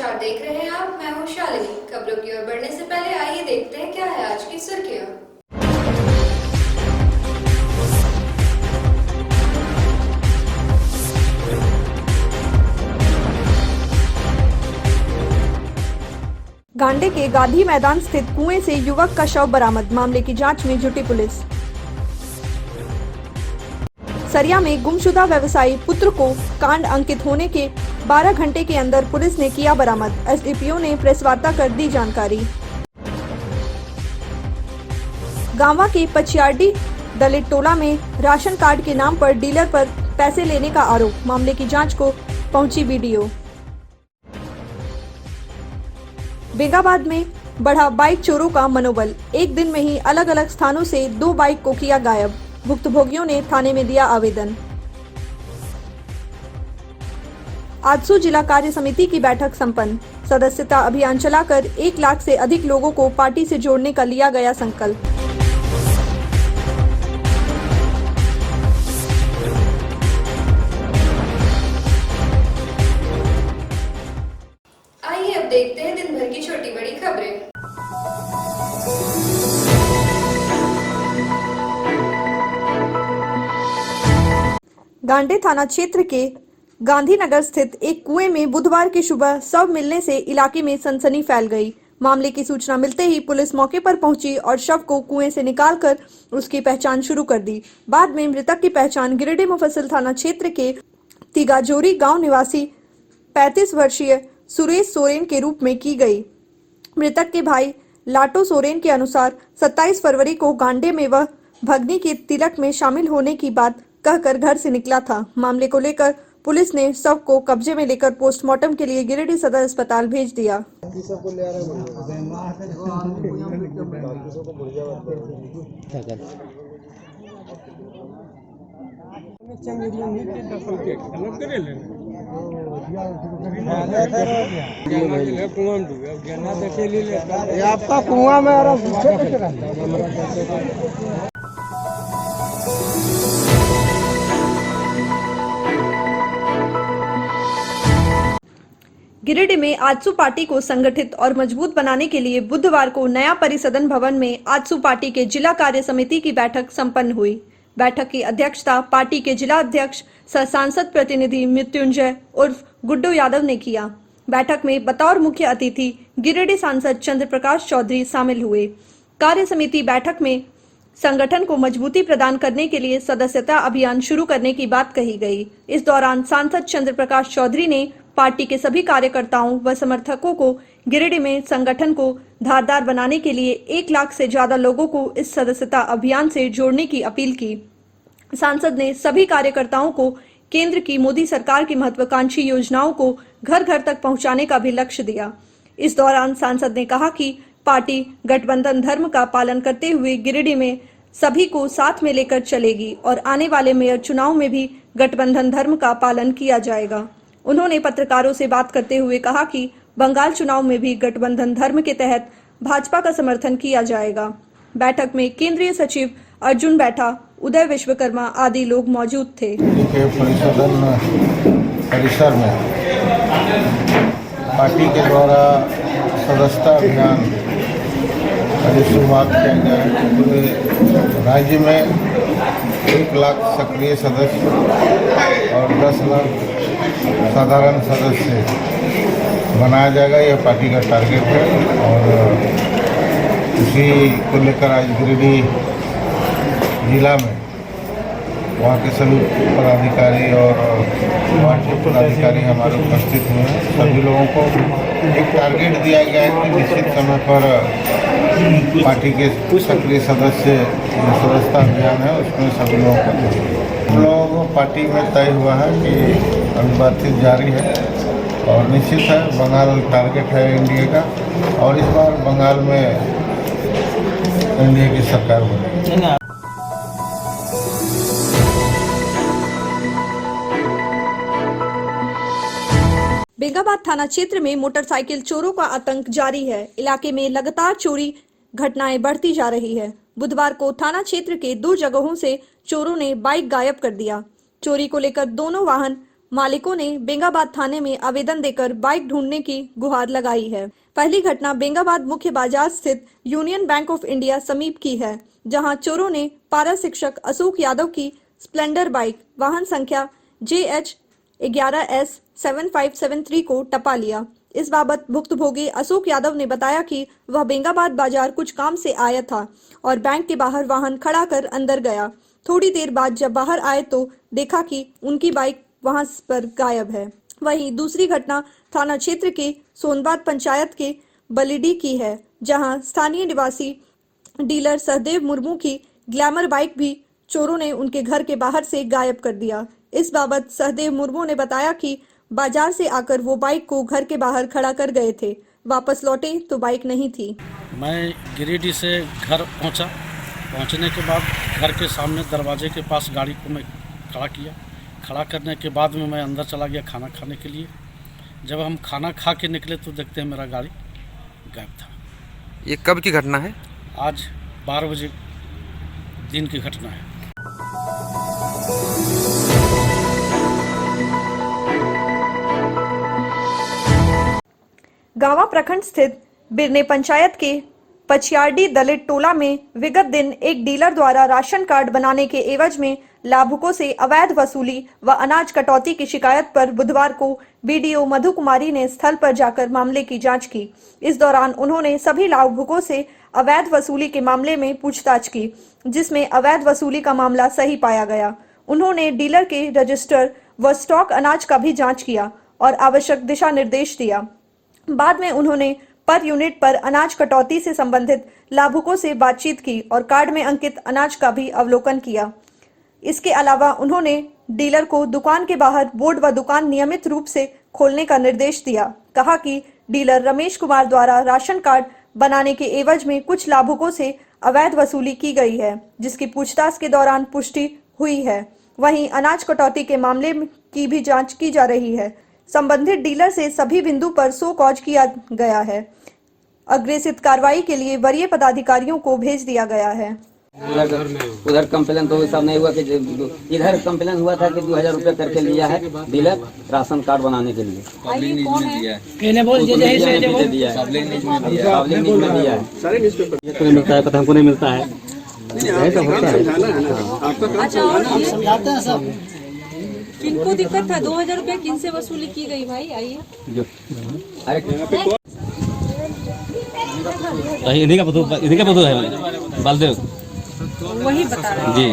समाचार देख रहे हैं आप। मैं हूं शालिनी। खबरों की ओर बढ़ने से पहले आइए देखते हैं क्या है आज की सुर्खियां। गांडे के गांधी मैदान स्थित कुएं से युवक का शव बरामद, मामले की जांच में जुटी पुलिस। सरिया में गुमशुदा व्यवसायी पुत्र को कांड अंकित होने के 12 घंटे के अंदर पुलिस ने किया बरामद। एसडीपीओ ने प्रेस वार्ता कर दी जानकारी। गांवा के पचियाडी दलित टोला में राशन कार्ड के नाम पर डीलर पर पैसे लेने का आरोप, मामले की जांच को पहुंची वीडियो। बेगाबाद में बढ़ा बाइक चोरों का मनोबल, एक दिन में ही अलग अलग स्थानों से 2 बाइक को किया गायब। भुक्तभोगियों ने थाने में दिया आवेदन। आजसू जिला कार्य समिति की बैठक संपन्न। सदस्यता अभियान चलाकर 1 लाख से अधिक लोगों को पार्टी से जोड़ने का लिया गया संकल्प। आइए अब देखते हैं दिन भर की छोटी बड़ी खबरें। गांडे थाना क्षेत्र के गांधीनगर स्थित एक कुएं में बुधवार की सुबह शव मिलने से इलाके में सनसनी फैल गई। मामले की सूचना मिलते ही पुलिस मौके पर पहुंची और शव को कुएं से निकालकर उसकी पहचान शुरू कर दी। बाद में मृतक की पहचान गिरिडीह मुफस्सिल थाना क्षेत्र के तिगाजोरी गांव निवासी 35 वर्षीय सुरेश सोरेन के रूप में की गई। मृतक के भाई लाटो सोरेन के अनुसार 27 फरवरी को गांडे में वह भगनी के तिलक में शामिल होने की बात कहकर घर से निकला था। मामले को लेकर पुलिस ने शव को कब्जे में लेकर पोस्टमार्टम के लिए गिरिडीह सदर अस्पताल भेज दिया। आपका कुआं में गिरिडीह में आजसू पार्टी को संगठित और मजबूत बनाने के लिए बुधवार को नया परिसदन भवन में आजसू पार्टी के जिला कार्य समिति की बैठक संपन्न हुई। बैठक की अध्यक्षता पार्टी के जिला अध्यक्ष सह सांसद प्रतिनिधि मृत्युंजय उर्फ गुड्डू यादव ने किया। बैठक में बतौर मुख्य अतिथि गिरिडीह सांसद चंद्र प्रकाश चौधरी शामिल हुए। कार्य समिति बैठक में संगठन को मजबूती प्रदान करने के लिए सदस्यता अभियान शुरू करने की बात कही गई। इस दौरान सांसद चंद्र प्रकाश चौधरी ने पार्टी के सभी कार्यकर्ताओं व समर्थकों को गिरिडीह में संगठन को धारदार बनाने के लिए 1 लाख से ज्यादा लोगों को इस सदस्यता अभियान से जोड़ने की अपील की। सांसद ने सभी कार्यकर्ताओं को केंद्र की मोदी सरकार की महत्वाकांक्षी योजनाओं को घर घर तक पहुंचाने का भी लक्ष्य दिया। इस दौरान सांसद ने कहा कि पार्टी गठबंधन धर्म का पालन करते हुए गिरिडीह में सभी को साथ में लेकर चलेगी और आने वाले मेयर चुनाव में भी गठबंधन धर्म का पालन किया जाएगा। उन्होंने पत्रकारों से बात करते हुए कहा कि बंगाल चुनाव में भी गठबंधन धर्म के तहत भाजपा का समर्थन किया जाएगा। बैठक में केंद्रीय सचिव अर्जुन बैठा, उदय विश्वकर्मा आदि लोग मौजूद थे। परिसर में पार्टी के द्वारा सदस्यता अभियान की शुरुआत किया गया है। पूरे राज्य में 1 लाख सक्रिय सदस्य और 10 लाख साधारण सदस्य बनाया जाएगा। यह पार्टी का टारगेट है और इसी को लेकर आज गिरिडीह जिला में वहाँ के सभी पदाधिकारी और वार्ड के पदाधिकारी हमारे उपस्थित हुए हैं। सभी लोगों को एक टारगेट दिया गया है कि निश्चित समय पर पार्टी के सक्रिय सदस्य जो सदस्यता अभियान है उसमें सभी लोगों को देंगे। हम लोगों को पार्टी में तय हुआ है कि अभी बातचीत जारी है और निश्चित है बंगाल टारगेट है एनडीए का और इस बार बंगाल में एनडीए की सरकार बनेगी। बेगाबाद थाना क्षेत्र में मोटरसाइकिल चोरों का आतंक जारी है। इलाके में लगातार चोरी घटनाएं बढ़ती जा रही है। बुधवार को थाना क्षेत्र के 2 जगहों से चोरों ने बाइक गायब कर दिया। चोरी को लेकर दोनों वाहन मालिकों ने बेंगाबाद थाने में आवेदन देकर बाइक ढूंढने की गुहार लगाई है। पहली घटना बेंगाबाद मुख्य बाजार स्थित यूनियन बैंक ऑफ इंडिया समीप की है, जहां चोरों ने पारा शिक्षक अशोक यादव की स्प्लेंडर बाइक वाहन संख्या JH11S7573 को टपा लिया। इस बाबत भुक्तभोगी अशोक यादव ने बताया कि वह बेंगाबाद बाजार कुछ काम से आया था और बैंक के बाहर वाहन खड़ा कर अंदर गया। थोड़ी देर बाद जब बाहर आए तो देखा कि उनकी बाइक वहां पर गायब है। वहीं दूसरी घटना थाना क्षेत्र के सोनबाद पंचायत के बलिडी की है, जहां स्थानीय निवासी डीलर सहदेव मुर्मू की ग्लैमर बाइक भी चोरों ने उनके घर के बाहर से गायब कर दिया। इस बाबत सहदेव मुर्मू ने बताया कि बाजार से आकर वो बाइक को घर के बाहर खड़ा कर गए थे। वापस लौटे तो बाइक नहीं थी। मैं गिरिडीह से घर पहुंचा। पहुंचने के बाद घर के सामने दरवाजे के पास गाड़ी को मैं खड़ा किया। खड़ा करने के बाद में मैं अंदर चला गया खाना खाने के लिए। जब हम खाना खा के निकले तो देखते हैं मेरा गाड़ी गायब था। ये कब की घटना है? आज 12 बजे दिन की घटना है। गावा प्रखंड स्थित बिरने पंचायत के पचियारडी दलित टोला में विगत दिन एक डीलर द्वारा राशन कार्ड बनाने के एवज में लाभुकों से अवैध वसूली व अनाज कटौती की शिकायत पर बुधवार को बीडीओ मधु कुमारी ने स्थल पर जाकर मामले की जांच की। इस दौरान उन्होंने सभी लाभुकों से अवैध वसूली के मामले में पूछताछ की, जिसमें अवैध वसूली का मामला सही पाया गया। उन्होंने डीलर के रजिस्टर व स्टॉक अनाज का भी जाँच किया और आवश्यक दिशा निर्देश दिया। बाद में उन्होंने पर यूनिट पर अनाज कटौती से संबंधित लाभुकों से बातचीत की और कार्ड में अंकित अनाज का भी अवलोकन किया। इसके अलावा उन्होंने डीलर को दुकान के बाहर बोर्ड व दुकान नियमित रूप से खोलने का निर्देश दिया। कहा कि डीलर रमेश कुमार द्वारा राशन कार्ड बनाने के एवज में कुछ लाभुकों से अवैध वसूली की गई है, जिसकी पूछताछ के दौरान पुष्टि हुई है। वहीं अनाज कटौती के मामले की भी जाँच की जा रही है। संबंधित डीलर से सभी बिंदु पर सो कॉज किया गया है। अग्रेसित कार्रवाई के लिए वरीय पदाधिकारियों को भेज दिया गया है। उधर कंप्लेन तो सब नहीं हुआ कि इधर कंप्लेन हुआ था कि 2000 रुपया करके लिया है डीलर राशन कार्ड बनाने के लिए। मिलता है पता हमको नहीं मिलता है। किनको दिक्कत था? 2000 रुपया किन से वसूली की गई भाई? आइए। इन्हीं का पता है बालदेव वही बता रहे जी।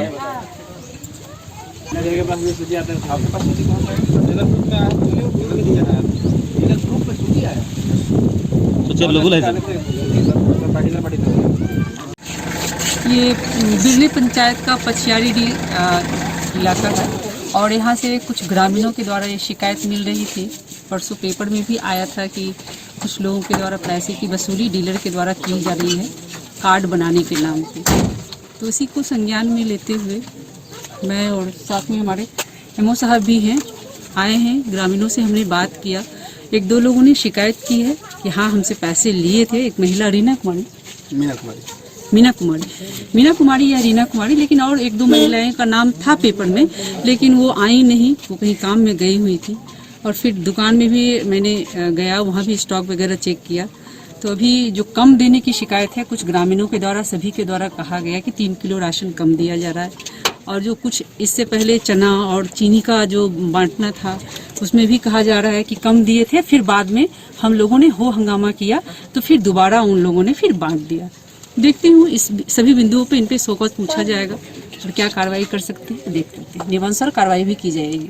ये बिजली पंचायत का पचियारी इलाका है और यहाँ से कुछ ग्रामीणों के द्वारा ये शिकायत मिल रही थी। परसों पेपर में भी आया था कि कुछ लोगों के द्वारा पैसे की वसूली डीलर के द्वारा की जा रही है कार्ड बनाने के नाम पे। तो इसी को संज्ञान में लेते हुए मैं और साथ में हमारे एमओ साहब भी हैं, आए हैं। ग्रामीणों से हमने बात किया। एक दो लोगों ने शिकायत की है कि हाँ हमसे पैसे लिए थे। एक महिला मीना कुमारी या रीना कुमारी, लेकिन और एक दो महिलाएं का नाम था पेपर में, लेकिन वो आई नहीं, वो कहीं काम में गई हुई थी। और फिर दुकान में भी मैंने गया, वहाँ भी स्टॉक वगैरह चेक किया। तो अभी जो कम देने की शिकायत है कुछ ग्रामीणों के द्वारा, सभी के द्वारा कहा गया कि 3 किलो राशन कम दिया जा रहा है। और जो कुछ इससे पहले चना और चीनी का जो बांटना था उसमें भी कहा जा रहा है कि कम दिए थे। फिर बाद में हम लोगों ने हो हंगामा किया तो फिर दोबारा उन लोगों ने फिर बांट दिया। देखती हूँ इस सभी बिंदुओं पे इन पे सोकत पूछा जाएगा और क्या कार्रवाई कर सकते हैं देख लेते हैं। नियमानुसार कार्रवाई भी की जाएगी।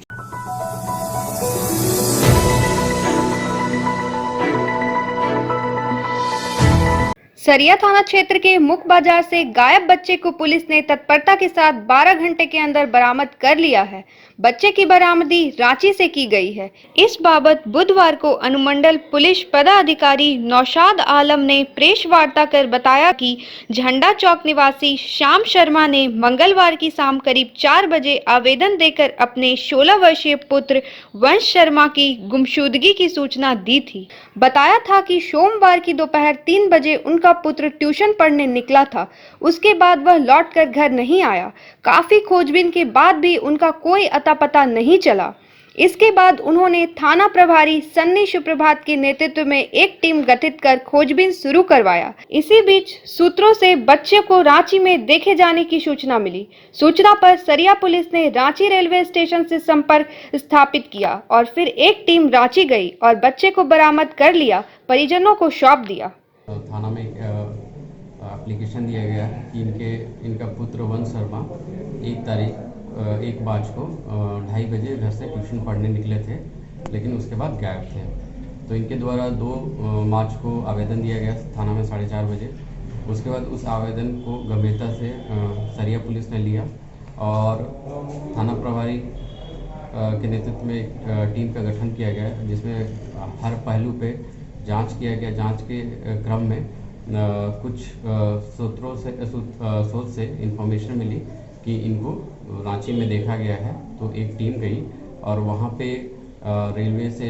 सरिया थाना क्षेत्र के मुख्य बाजार से गायब बच्चे को पुलिस ने तत्परता के साथ 12 घंटे के अंदर बरामद कर लिया है। बच्चे की बरामदी रांची से की गई है। इस बाबत बुधवार को अनुमंडल पुलिस पदाधिकारी नौशाद आलम ने प्रेस वार्ता कर बताया कि झंडा चौक निवासी श्याम शर्मा ने मंगलवार की शाम करीब 4 बजे आवेदन देकर अपने 16 वर्षीय पुत्र वंश शर्मा की गुमशुदगी की सूचना दी थी। बताया था कि सोमवार की दोपहर 3 बजे उनका पुत्र ट्यूशन पढ़ने निकला था। उसके बाद वह लौटकर घर नहीं आया। काफी खोजबीन के बाद भी उनका कोई अता पता नहीं चला। इसके बाद उन्होंने थाना प्रभारी सन्नी सुप्रभात के नेतृत्व में एक टीम गठित कर खोजबीन शुरू करवाया। इसी बीच सूत्रों से बच्चे को रांची में देखे जाने की सूचना मिली। सूचना पर सरिया पुलिस ने रांची रेलवे स्टेशन से संपर्क स्थापित किया और फिर एक टीम रांची गई और बच्चे को बरामद कर लिया, परिजनों को सौंप दिया। थाना में एप्लीकेशन दिया गया कि इनका पुत्र वंश शर्मा 1 मार्च को 2:30 बजे घर से ट्यूशन पढ़ने निकले थे, लेकिन उसके बाद गायब थे। तो इनके द्वारा 2 मार्च को आवेदन दिया गया थाना में 4:30 बजे। उसके बाद उस आवेदन को गंभीरता से सरिया पुलिस ने लिया और थाना प्रभारी के नेतृत्व में एक टीम का गठन किया गया, जिसमें हर पहलू पे जांच किया गया। जांच के क्रम में कुछ स्रोत से इंफॉर्मेशन मिली कि इनको रांची में देखा गया है। तो एक टीम गई और वहाँ पे रेलवे से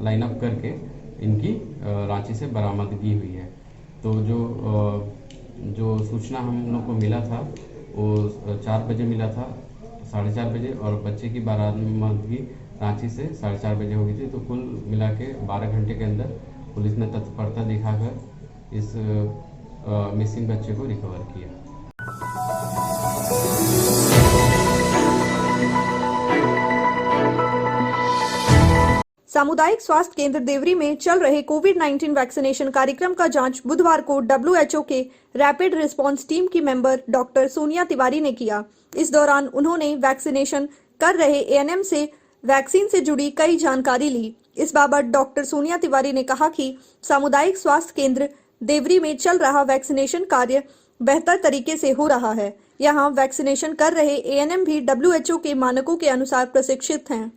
लाइन अप करके इनकी रांची से बरामदगी हुई है। तो जो सूचना हम लोग को मिला था वो 4 बजे मिला था, 4:30 बजे, और बच्चे की बरामदगी रांची से 4:30 बजे हो गई थी। तो कुल मिला के 12 घंटे के अंदर पुलिस ने तत्परता दिखाकर इस मिसिंग बच्चे को रिकवर किया। सामुदायिक स्वास्थ्य केंद्र देवरी में चल रहे कोविड-19 वैक्सीनेशन कार्यक्रम का जांच बुधवार को WHO के रैपिड रिस्पांस टीम की मेंबर डॉक्टर सोनिया तिवारी ने किया। इस दौरान उन्होंने वैक्सीनेशन कर रहे ANM से वैक्सीन से जुड़ी कई जानकारी ली। इस बाबत डॉक्टर सोनिया तिवारी ने कहा कि सामुदायिक स्वास्थ्य केंद्र देवरी में चल रहा वैक्सीनेशन कार्य बेहतर तरीके से हो रहा है। यहाँ वैक्सीनेशन कर रहे ANM भी WHO के मानकों के अनुसार प्रशिक्षित हैं।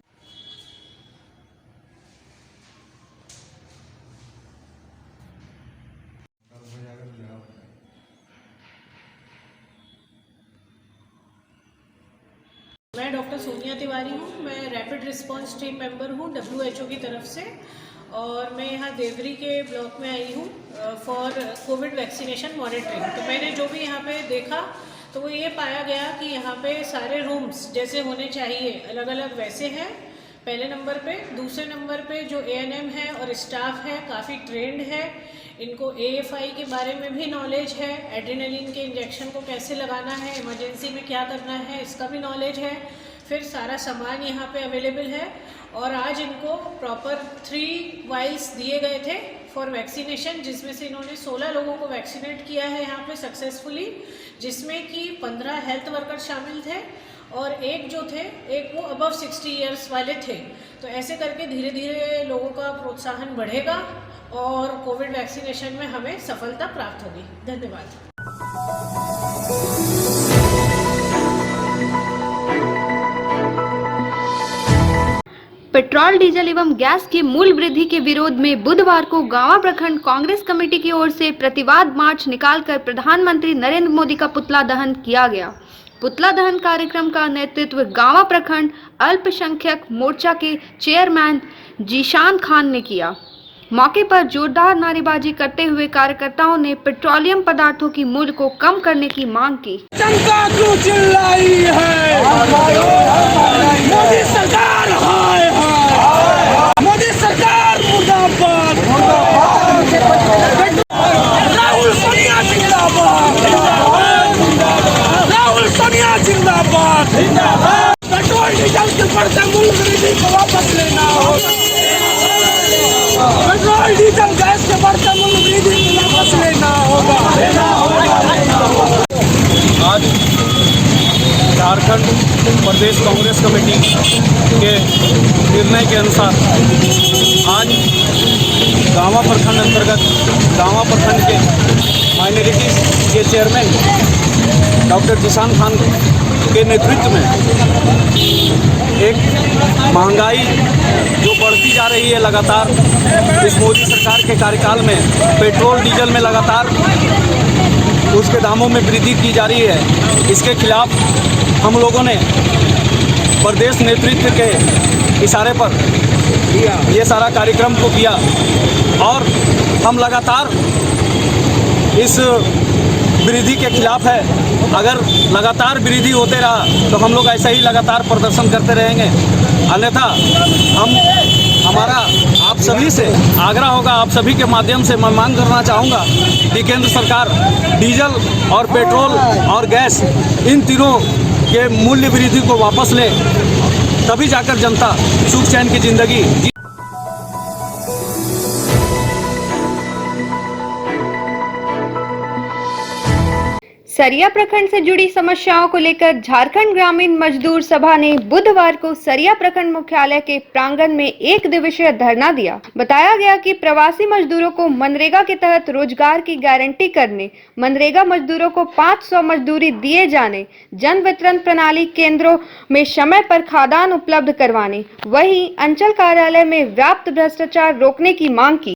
मैं डॉक्टर सोनिया तिवारी हूँ। मैं रैपिड रिस्पांस टीम मेंबर हूँ WHO की तरफ से, और मैं यहाँ देवरी के ब्लॉक में आई हूँ फॉर कोविड वैक्सीनेशन मॉनिटरिंग। तो मैंने जो भी यहाँ पे देखा तो वो ये पाया गया कि यहाँ पे सारे रूम्स जैसे होने चाहिए अलग अलग वैसे हैं, पहले नंबर पे। दूसरे नंबर पे जो ANM है और स्टाफ है काफ़ी ट्रेंड है, इनको AFI के बारे में भी नॉलेज है, एड्रेनलिन के इंजेक्शन को कैसे लगाना है, इमरजेंसी में क्या करना है इसका भी नॉलेज है। फिर सारा सामान यहाँ पे अवेलेबल है, और आज इनको प्रॉपर 3 वाइल्स दिए गए थे फॉर वैक्सीनेशन, जिसमें से इन्होंने 16 लोगों को वैक्सीनेट किया है यहाँ पे सक्सेसफुली, जिसमें कि 15 हेल्थ वर्कर शामिल थे और एक वो अबव 60 ईयर्स वाले थे। तो ऐसे करके धीरे धीरे लोगों का प्रोत्साहन बढ़ेगा और कोविड वैक्सीनेशन में हमें सफलता प्राप्त होगी। धन्यवाद। पेट्रोल, डीजल एवं गैस की मूल्य वृद्धि के विरोध में बुधवार को गांवा प्रखंड कांग्रेस कमेटी की ओर से प्रतिवाद मार्च निकालकर प्रधानमंत्री नरेंद्र मोदी का पुतला दहन किया गया। पुतला दहन कार्यक्रम का नेतृत्व गांवा प्रखंड अल्पसंख्यक मोर्चा के चेयरमैन जीशान खान ने किया। मौके पर जोरदार नारेबाजी करते हुए कार्यकर्ताओं ने पेट्रोलियम पदार्थों की मूल्य को कम करने की मांग की। जनता क्यों चिल्लाई है? मोदी सरकार हाय हाय, मोदी सरकार मुर्दाबाद, राहुल सोनिया जिंदाबाद, राहुल सोनिया जिंदाबाद। पेट्रोल डीजल के बढ़ते मूल्य वृद्धि को वापस लेना होगा। पेट्रोल डीजल गैस के बढ़ते मूल्य वृद्धि को वापस लेना होगा। आज झारखंड प्रदेश कांग्रेस कमेटी के निर्णय के अनुसार आज गांवा प्रखंड अंतर्गत गांवा प्रखंड के माइनॉरिटीज के चेयरमैन डॉक्टर जिशान खान के नेतृत्व में एक महंगाई जो बढ़ती जा रही है लगातार, इस मोदी सरकार के कार्यकाल में पेट्रोल डीजल में लगातार उसके दामों में वृद्धि की जा रही है, इसके खिलाफ हम लोगों ने प्रदेश नेतृत्व के इशारे पर ये सारा कार्यक्रम को किया और हम लगातार इस वृद्धि के खिलाफ है। अगर लगातार वृद्धि होते रहा तो हम लोग ऐसा ही लगातार प्रदर्शन करते रहेंगे। अन्यथा हमारा आप सभी से आग्रह होगा, आप सभी के माध्यम से मैं मांग करना चाहूँगा कि केंद्र सरकार डीजल और पेट्रोल और गैस इन तीनों के मूल्य वृद्धि को वापस ले, तभी जाकर जनता सुख चैन की जिंदगी सरिया प्रखंड से जुड़ी समस्याओं को लेकर झारखंड ग्रामीण मजदूर सभा ने बुधवार को सरिया प्रखंड मुख्यालय के प्रांगण में 1 दिवसीय धरना दिया। बताया गया कि प्रवासी मजदूरों को मनरेगा के तहत रोजगार की गारंटी करने, मनरेगा मजदूरों को 500 मजदूरी दिए जाने, जन वितरण प्रणाली केंद्रों में समय पर खाद्यान्न उपलब्ध करवाने, वहीं अंचल कार्यालय में व्याप्त भ्रष्टाचार रोकने की मांग की।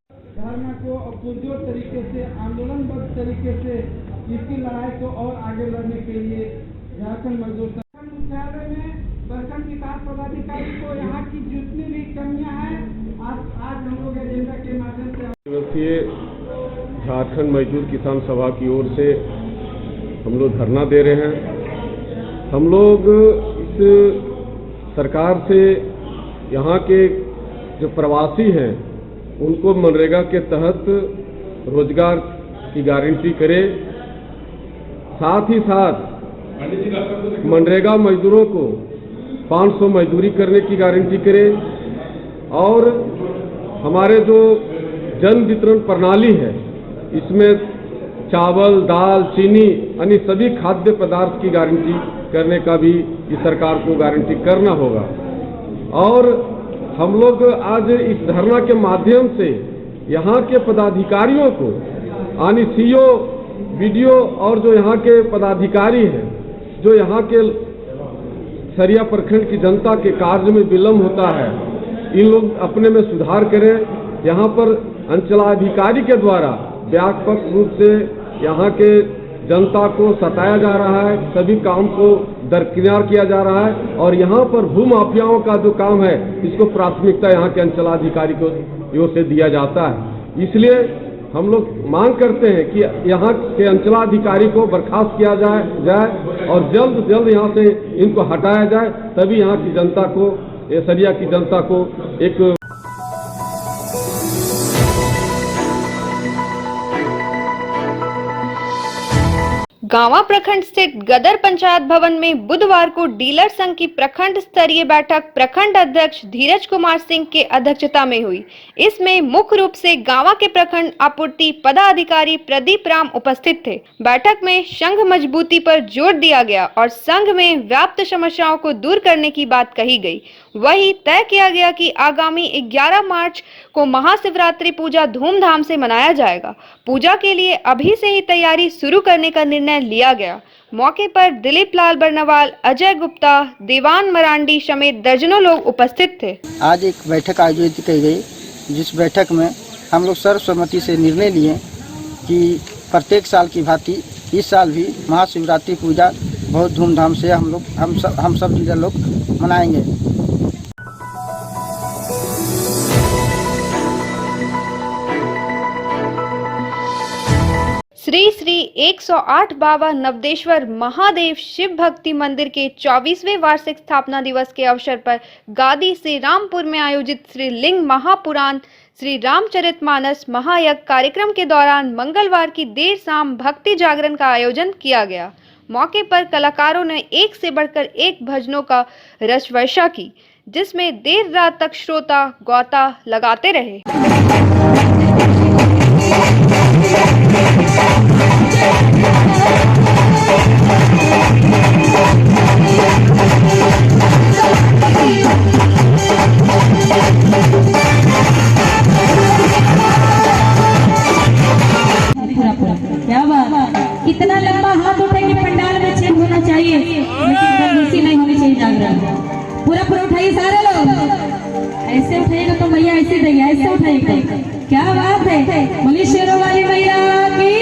इसकी लड़ाई को और आगे लड़ने के लिए झारखंड मजदूर मुख्यालय में प्रखंड विकास पदाधिकारी को यहाँ की जितनी भी कमियां हैं आज हम लोग एजेंडा के माध्यम से झारखंड मजदूर किसान सभा की ओर से हम लोग धरना दे रहे हैं। हम लोग इस सरकार से यहाँ के जो प्रवासी हैं उनको मनरेगा के तहत रोजगार की गारंटी करे, साथ ही साथ मनरेगा मजदूरों को 500 मजदूरी करने की गारंटी करे और हमारे जो जन वितरण प्रणाली है इसमें चावल, दाल, चीनी अन्य सभी खाद्य पदार्थ की गारंटी करने का भी इस सरकार को गारंटी करना होगा। और हम लोग आज इस धरना के माध्यम से यहाँ के पदाधिकारियों को यानी सीओ, वीडियो और जो यहाँ के पदाधिकारी हैं, जो यहाँ के सरिया प्रखंड की जनता के कार्य में विलम्ब होता है, इन लोग अपने में सुधार करें। यहाँ पर अंचलाधिकारी के द्वारा व्यापक रूप से यहाँ के जनता को सताया जा रहा है, सभी काम को दरकिनार किया जा रहा है और यहाँ पर भू माफियाओं का जो काम है इसको प्राथमिकता यहाँ के अंचलाधिकारी को ओर से दिया जाता है। इसलिए हम लोग मांग करते हैं कि यहाँ के अंचलाधिकारी को बर्खास्त किया जाए और जल्द से जल्द यहाँ से इनको हटाया जाए, तभी यहाँ की जनता को, सरिया की जनता को एक गांवा प्रखंड स्थित गदर पंचायत भवन में बुधवार को डीलर संघ की प्रखंड स्तरीय बैठक प्रखंड अध्यक्ष धीरज कुमार सिंह के अध्यक्षता में हुई। इसमें मुख्य रूप से गांवा के प्रखंड आपूर्ति पदाधिकारी प्रदीप राम उपस्थित थे। बैठक में संघ मजबूती पर जोर दिया गया और संघ में व्याप्त समस्याओं को दूर करने की बात कही गई। वही तय किया गया कि आगामी 11 मार्च को महाशिवरात्रि पूजा धूमधाम से मनाया जाएगा। पूजा के लिए अभी से ही तैयारी शुरू करने का निर्णय लिया गया। मौके पर दिलीप लाल बर्नवाल, अजय गुप्ता, देवान मरांडी समेत दर्जनों लोग उपस्थित थे। आज एक बैठक आयोजित की गई, जिस बैठक में हम लोग सर्वसम्मति से निर्णय लिए कि प्रत्येक साल की भांति इस साल भी महाशिवरात्रि पूजा बहुत धूमधाम से हम सब डीलर लोग मनाएंगे। श्री श्री 108 बाबा नवदेश्वर महादेव शिव भक्ति मंदिर के 24वें वार्षिक स्थापना दिवस के अवसर पर गादी श्री रामपुर में आयोजित श्री लिंग महापुराण श्री रामचरितमानस महायज्ञ कार्यक्रम के दौरान मंगलवार की देर शाम भक्ति जागरण का आयोजन किया गया। मौके पर कलाकारों ने एक से बढ़कर एक भजनों का रसवर्षा की, जिसमें देर रात तक श्रोता गौता लगाते रहे। क्या बात, इतना लंबा हाथ उठे कि पंडाल में छेद होना चाहिए, लेकिन बदमाशी नहीं होनी चाहिए। जागरण पूरा पूरा उठाइए सारे लोग, ऐसे उठाइएगा तो मैया ऐसे देगी, ऐसे उठाइएगा। क्या बात है, बोली शेरों वाली मैया की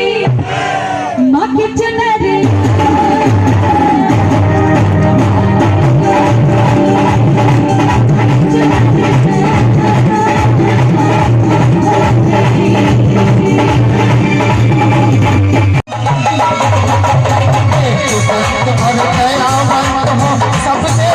माँ की चुनरी। सबसे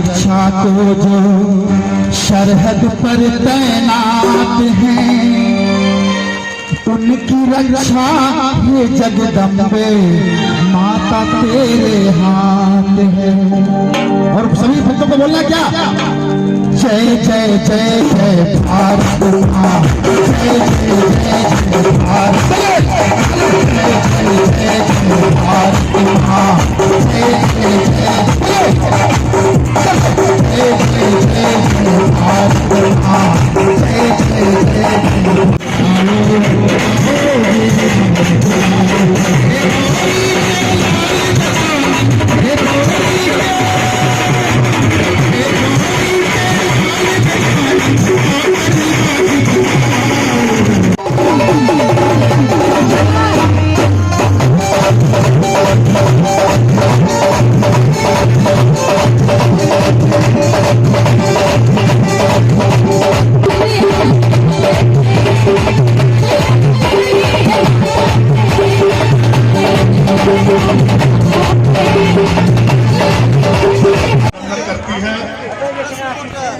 रक्षा को जो सरहद पर तैनात हैं, उनकी रक्षा ये जगदम्बे माता तेरे हाथ है। और सभी भक्तों को बोलना क्या, जय जय जय जय भारत माँ, जय जय जय जय भारत, जय जय जय जय भारत माँ, जय जय जय जय जय जय भारत माँ, जय जय जय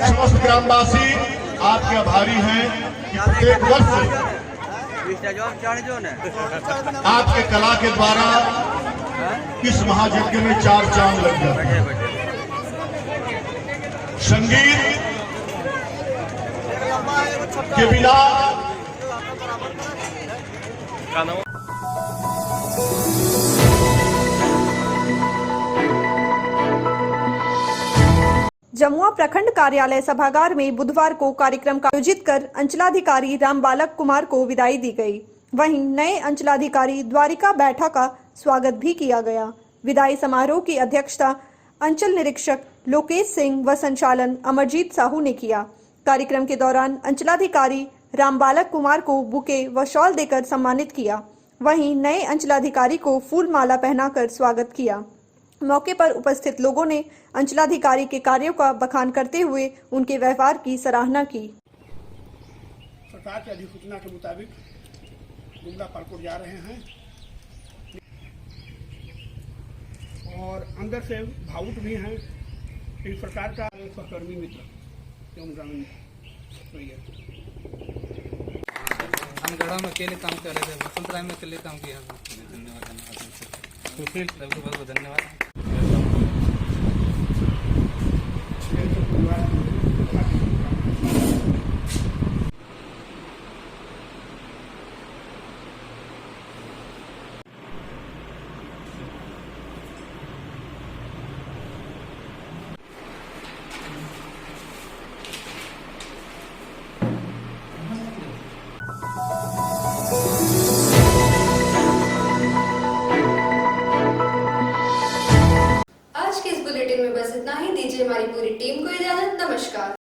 समस्त ग्रामवासी आपके आभारी हैं कि प्रत्येक वर्ष आपके कला के द्वारा इस महायज्ञ में 4 चांद लग जाते हैं। संगीत के बिना जमुआ प्रखंड कार्यालय सभागार में बुधवार को कार्यक्रम का आयोजित कर अंचलाधिकारी रामबालक कुमार को विदाई दी गई। वहीं नए अंचलाधिकारी द्वारिका बैठा का स्वागत भी किया गया। विदाई समारोह की अध्यक्षता अंचल निरीक्षक लोकेश सिंह व संचालन अमरजीत साहू ने किया। कार्यक्रम के दौरान अंचलाधिकारी रामबालक कुमार को बुके व शॉल देकर सम्मानित किया। वहीं नए अंचलाधिकारी को फूल माला पहनाकर स्वागत किया। मौके पर उपस्थित लोगों ने अंचलाधिकारी के कार्यों का बखान करते हुए उनके व्यवहार की सराहना की। सरकार की अधिसूचना के मुताबिक गुमला पालकोट जा रहे हैं और अंदर से भावुक भी हैं। इस सरकार का सहकर्मी मित्र एवं ग्रामीण हम गढ़ा में अकेले काम कर रहे थे, वसंतराय में अकेले काम किया। धन्यवाद सुशील, बहुत बहुत धन्यवाद। आज के इस बुलेटिन में बस इतना ही। दीजिए हमारी पूरी टीम को इजाजत। नमस्कार।